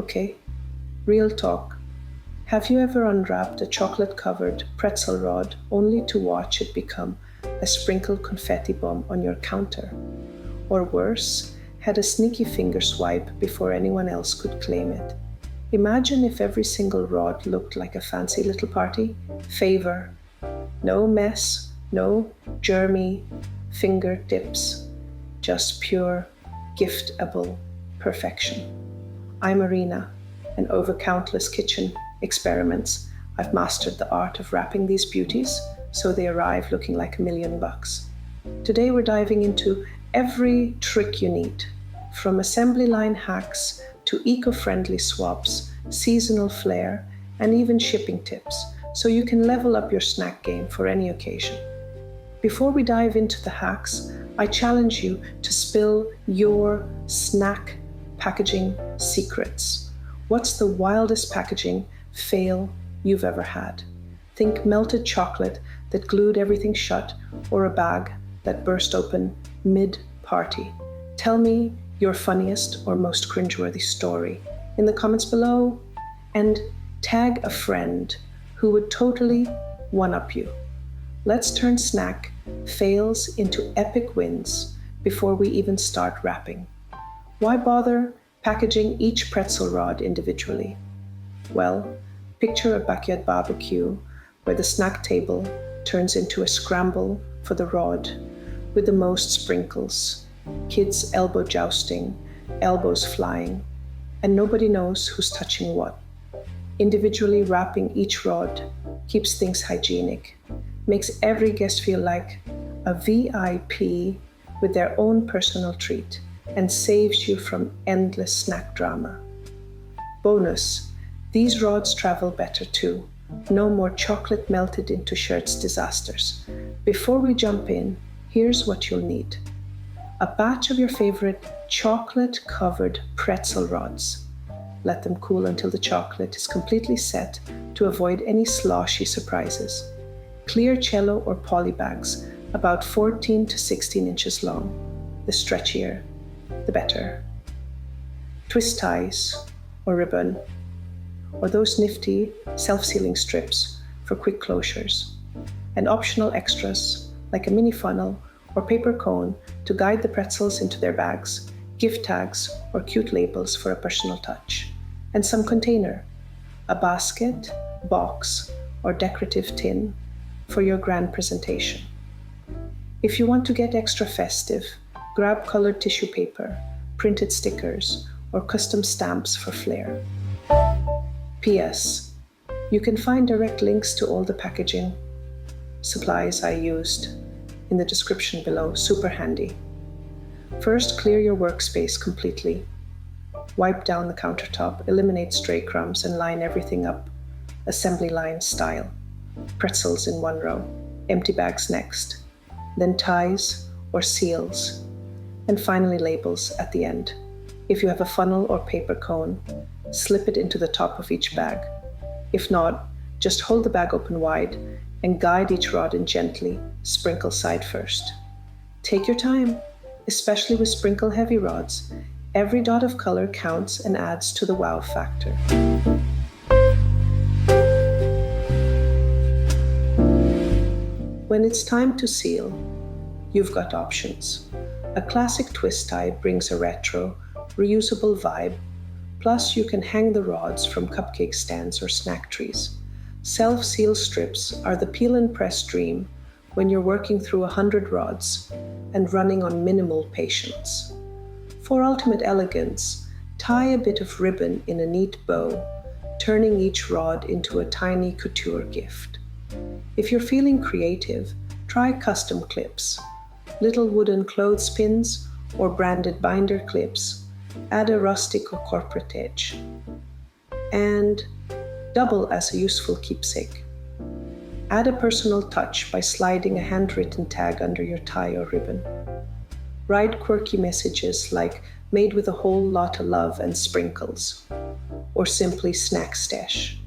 Okay, real talk. Have you ever unwrapped a chocolate-covered pretzel rod only to watch it become a sprinkled confetti bomb on your counter? Or worse, had a sneaky finger swipe before anyone else could claim it? Imagine if every single rod looked like a fancy little party. Favor. No mess, no germy fingertips, just pure, giftable perfection. I'm Arina, and over countless kitchen experiments, I've mastered the art of wrapping these beauties so they arrive looking like $1,000,000. Today we're diving into every trick you need, from assembly line hacks to eco-friendly swaps, seasonal flair, and even shipping tips, so you can level up your snack game for any occasion. Before we dive into the hacks, I challenge you to spill your snack packaging secrets. What's the wildest packaging fail you've ever had? Think melted chocolate that glued everything shut, or a bag that burst open mid-party. Tell me your funniest or most cringeworthy story in the comments below, and tag a friend who would totally one-up you. Let's turn snack fails into epic wins before we even start wrapping. Why bother packaging each pretzel rod individually? Well, picture a backyard barbecue where the snack table turns into a scramble for the rod with the most sprinkles, kids elbow jousting, elbows flying, and nobody knows who's touching what. Individually wrapping each rod keeps things hygienic, makes every guest feel like a VIP with their own personal treat, and saves you from endless snack drama. Bonus, these rods travel better too. No more chocolate melted into shirts disasters. Before we jump in, here's what you'll need. A batch of your favorite chocolate-covered pretzel rods. Let them cool until the chocolate is completely set to avoid any sloshy surprises. Clear cello or poly bags, about 14 to 16 inches long. The stretchier, the better. Twist ties or ribbon, or those nifty self-sealing strips for quick closures. And optional extras like a mini funnel or paper cone to guide the pretzels into their bags, gift tags or cute labels for a personal touch. And some container, a basket, box, or decorative tin for your grand presentation. If you want to get extra festive, grab colored tissue paper, printed stickers, or custom stamps for flair. P.S. You can find direct links to all the packaging supplies I used in the description below, super handy. First, clear your workspace completely. Wipe down the countertop, eliminate stray crumbs, and line everything up assembly line style. Pretzels in one row, empty bags next, then ties or seals, and finally labels at the end. If you have a funnel or paper cone, slip it into the top of each bag. If not, just hold the bag open wide and guide each rod in gently, sprinkle side first. Take your time, especially with sprinkle-heavy rods. Every dot of color counts and adds to the wow factor. When it's time to seal, you've got options. A classic twist tie brings a retro, reusable vibe, plus you can hang the rods from cupcake stands or snack trees. Self-seal strips are the peel and press dream when you're working through 100 rods and running on minimal patience. For ultimate elegance, tie a bit of ribbon in a neat bow, turning each rod into a tiny couture gift. If you're feeling creative, try custom clips. Little wooden clothespins or branded binder clips add a rustic or corporate edge, and double as a useful keepsake. Add a personal touch by sliding a handwritten tag under your tie or ribbon. Write quirky messages like "made with a whole lot of love and sprinkles," or simply "snack stash."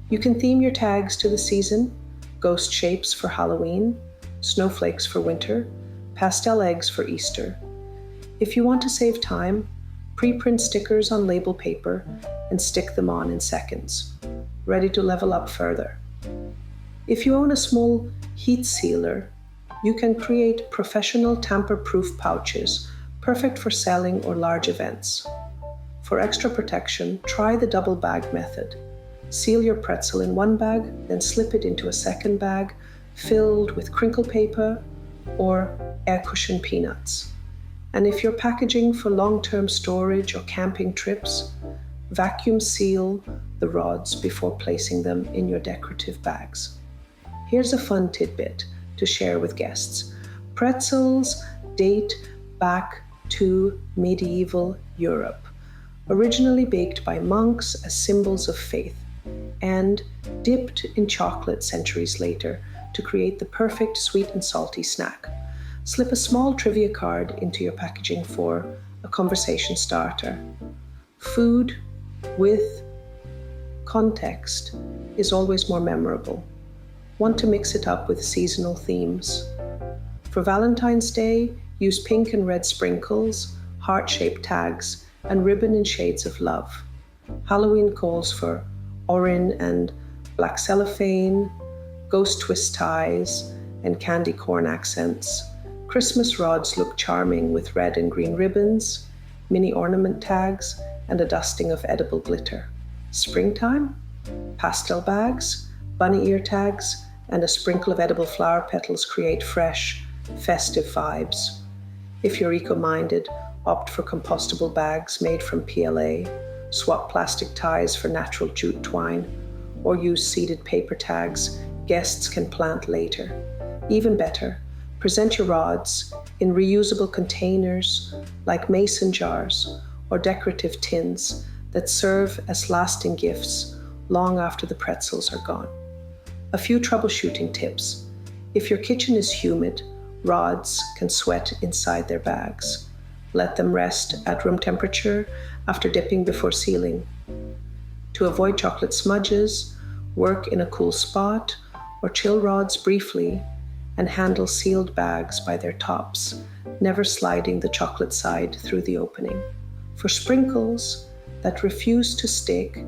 You can theme your tags to the season: ghost shapes for Halloween, snowflakes for winter, pastel eggs for Easter. If you want to save time, Pre-print stickers on label paper and stick them on in seconds, ready to level up further. If you own a small heat sealer, you can create professional tamper-proof pouches, perfect for selling or large events. For extra protection, try the double bag method. Seal your pretzel in one bag, then slip it into a second bag filled with crinkle paper or air cushion peanuts. And if you're packaging for long-term storage or camping trips, vacuum seal the rods before placing them in your decorative bags. Here's a fun tidbit to share with guests. Pretzels date back to medieval Europe, originally baked by monks as symbols of faith, and dipped in chocolate centuries later to create the perfect sweet and salty snack. Slip a small trivia card into your packaging for a conversation starter. Food with context is always more memorable. Want to mix it up with seasonal themes. For Valentine's Day, use pink and red sprinkles, heart-shaped tags, and ribbon in shades of love. Halloween calls for Arina and black cellophane, ghost twist ties, and candy corn accents. Christmas rods look charming with red and green ribbons, mini ornament tags, and a dusting of edible glitter. Springtime? Pastel bags, bunny ear tags, and a sprinkle of edible flower petals create fresh, festive vibes. If you're eco-minded, opt for compostable bags made from PLA, swap plastic ties for natural jute twine, or use seeded paper tags guests can plant later. Even better, present your rods in reusable containers like mason jars or decorative tins that serve as lasting gifts long after the pretzels are gone. A few troubleshooting tips. If your kitchen is humid, rods can sweat inside their bags. Let them rest at room temperature after dipping before sealing. To avoid chocolate smudges, work in a cool spot or chill rods briefly and handle sealed bags by their tops, never sliding the chocolate side through the opening. For sprinkles that refuse to stick,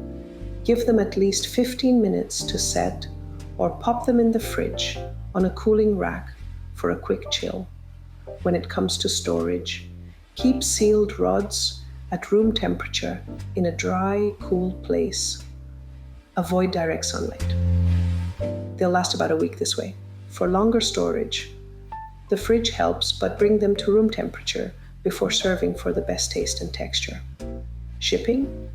give them at least 15 minutes to set or pop them in the fridge on a cooling rack for a quick chill. When it comes to storage, keep sealed rods at room temperature in a dry, cool place. Avoid direct sunlight. They'll last about a week this way. For longer storage, the fridge helps, but bring them to room temperature before serving for the best taste and texture. Shipping?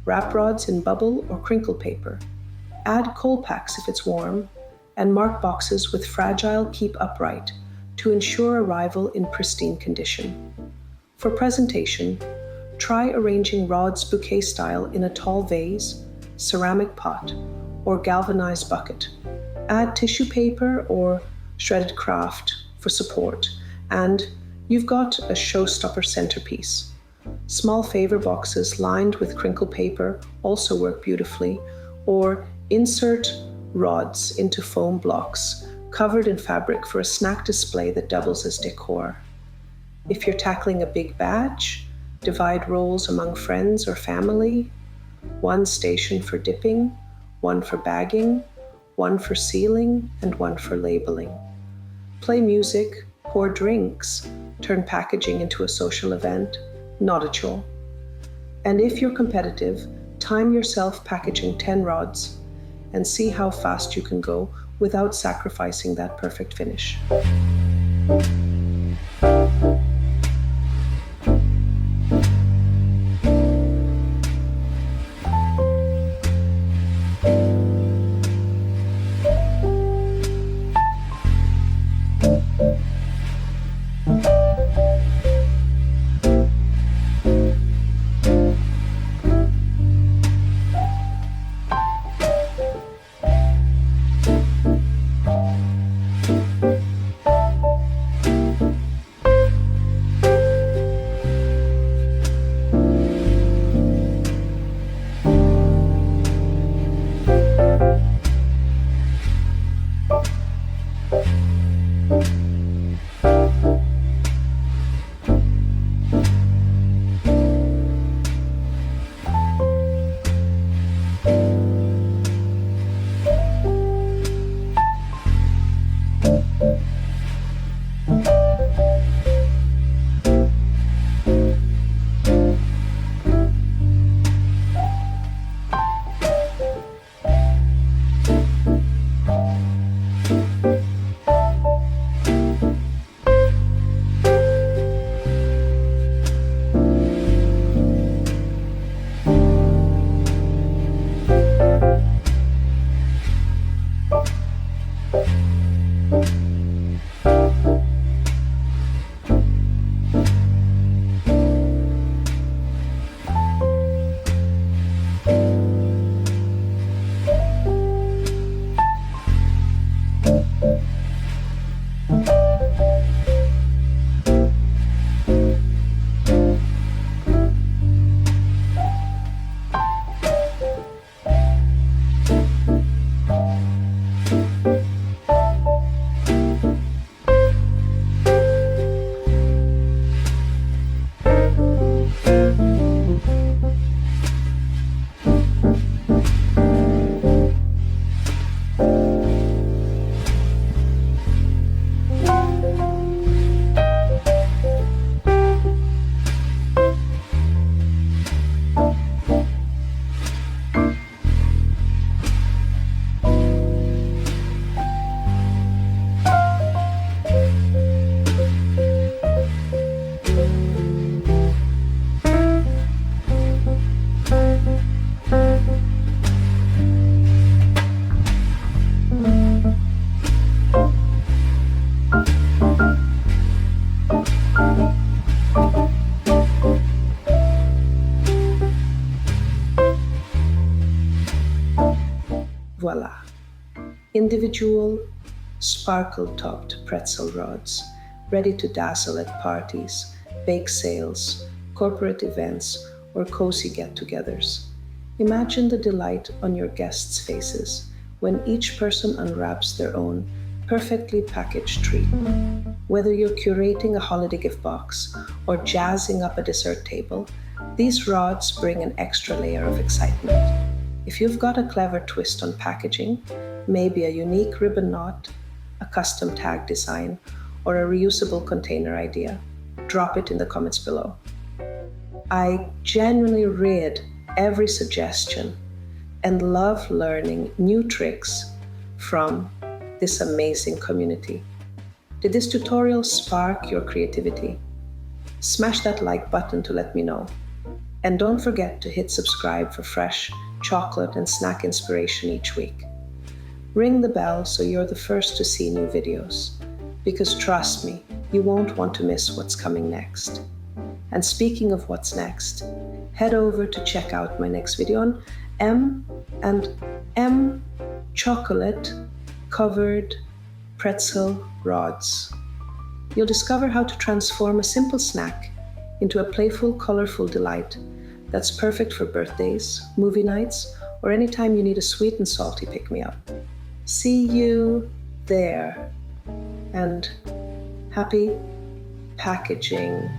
Wrap rods in bubble or crinkle paper. Add coal packs if it's warm, and mark boxes with fragile keep upright to ensure arrival in pristine condition. For presentation, try arranging rods bouquet style in a tall vase, ceramic pot, or galvanized bucket. Add tissue paper or shredded craft for support, and you've got a showstopper centerpiece. Small favor boxes lined with crinkle paper also work beautifully, or insert rods into foam blocks covered in fabric for a snack display that doubles as decor. If you're tackling a big batch, divide roles among friends or family. One station for dipping, one for bagging, one for sealing, and one for labeling. Play music, pour drinks, turn packaging into a social event, not a chore. And if you're competitive, time yourself packaging 10 rods and see how fast you can go without sacrificing that perfect finish. Individual, sparkle-topped pretzel rods, ready to dazzle at parties, bake sales, corporate events, or cozy get-togethers. Imagine the delight on your guests' faces when each person unwraps their own perfectly packaged treat. Whether you're curating a holiday gift box or jazzing up a dessert table, these rods bring an extra layer of excitement. If you've got a clever twist on packaging, maybe a unique ribbon knot, a custom tag design, or a reusable container idea, drop it in the comments below. I genuinely read every suggestion and love learning new tricks from this amazing community. Did this tutorial spark your creativity? Smash that like button to let me know. And don't forget to hit subscribe for fresh chocolate and snack inspiration each week. Ring the bell so you're the first to see new videos. Because trust me, you won't want to miss what's coming next. And speaking of what's next, head over to check out my next video on M&M chocolate covered pretzel rods. You'll discover how to transform a simple snack into a playful, colorful delight that's perfect for birthdays, movie nights, or anytime you need a sweet and salty pick-me-up. See you there, and happy packaging.